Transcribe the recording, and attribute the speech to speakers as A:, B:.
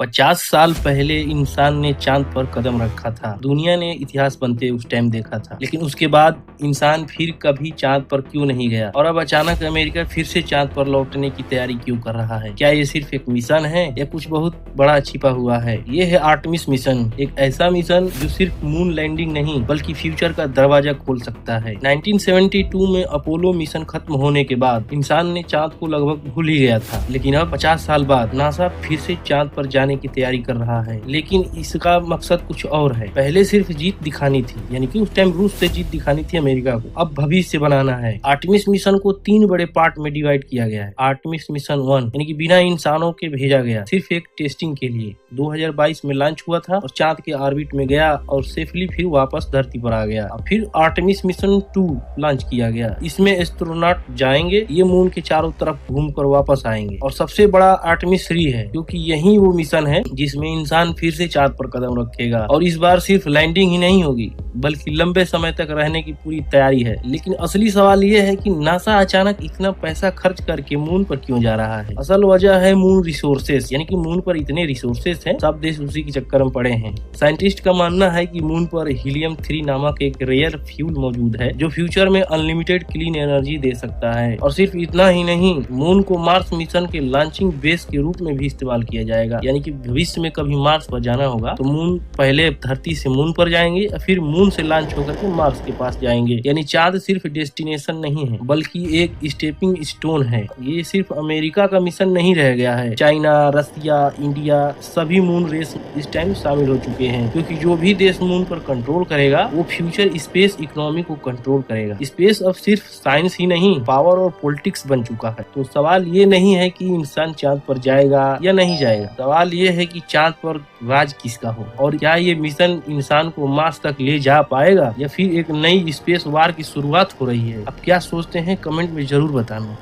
A: 50 साल पहले इंसान ने चांद पर कदम रखा था। दुनिया ने इतिहास बनते उस टाइम देखा था, लेकिन उसके बाद इंसान फिर कभी चांद पर क्यों नहीं गया और अब अचानक अमेरिका फिर से चांद पर लौटने की तैयारी क्यों कर रहा है? क्या ये सिर्फ एक मिशन है या कुछ बहुत बड़ा छिपा हुआ है? ये है आर्टेमिस मिशन, एक ऐसा मिशन जो सिर्फ मून लैंडिंग नहीं बल्कि फ्यूचर का दरवाजा खोल सकता है। 1972 में अपोलो मिशन खत्म होने के बाद इंसान ने चांद को लगभग भूल ही गया था, लेकिन अब 50 साल बाद नासा फिर से चांद पर जाने की तैयारी कर रहा है। लेकिन इसका मकसद कुछ और है। पहले सिर्फ जीत दिखानी थी, यानी कि उस टाइम रूस से जीत दिखानी थी अमेरिका को। अब भविष्य बनाना है। आर्टेमिस मिशन को 3 बड़े पार्ट में डिवाइड किया गया है। आर्टेमिस मिशन 1 यानी कि बिना इंसानों के भेजा गया, सिर्फ एक टेस्टिंग के लिए 2022 में लॉन्च हुआ था और चांद के ऑर्बिट में गया और सेफली फिर वापस धरती पर आ गया। फिर आर्टेमिस मिशन 2 लॉन्च किया गया। इसमें एस्ट्रोनॉट जाएंगे, ये मून के चारों तरफ घूमकर वापस आएंगे। और सबसे बड़ा आर्टेमिस 3 है, क्योंकि यही वो मिशन है जिसमें इंसान फिर से चांद पर कदम रखेगा और इस बार सिर्फ लैंडिंग ही नहीं होगी बल्कि लंबे समय तक रहने की पूरी तैयारी है। लेकिन असली सवाल ये है कि नासा अचानक इतना पैसा खर्च करके मून पर क्यों जा रहा है? असल वजह है मून रिसोर्सेस, यानी कि मून पर इतने रिसोर्सेस हैं, सब देश उसी के चक्कर में पड़े हैं। साइंटिस्ट का मानना है कि मून पर हीलियम 3 नामक एक रेयर फ्यूल मौजूद है जो फ्यूचर में अनलिमिटेड क्लीन एनर्जी दे सकता है। और सिर्फ इतना ही नहीं, मून को मार्स मिशन के लॉन्चिंग बेस के रूप में भी इस्तेमाल किया जाएगा। यानी कि भविष्य में कभी मार्स पर जाना होगा तो मून पहले धरती से मून पर जाएंगे, फिर मून से लॉन्च होकर के मार्स के पास जाएंगे। यानी चांद सिर्फ डेस्टिनेशन नहीं है बल्कि एक स्टेपिंग स्टोन है। ये सिर्फ अमेरिका का मिशन नहीं रह गया है। चाइना, रसिया, इंडिया सभी मून रेस इस टाइम शामिल हो चुके हैं, क्योंकि जो भी देश मून पर कंट्रोल करेगा वो फ्यूचर स्पेस इकोनॉमी को कंट्रोल करेगा। स्पेस अब सिर्फ साइंस ही नहीं, पावर और पॉलिटिक्स बन चुका है। तो सवाल ये नहीं है कि इंसान चांद पर जाएगा या नहीं जाएगा, सवाल ये है कि चांद पर राज किसका हो और क्या ये मिशन इंसान को मार्स तक ले जा पाएगा या फिर एक नई स्पेस वार की शुरुआत हो रही है। अब क्या सोचते हैं कमेंट में जरूर बताना।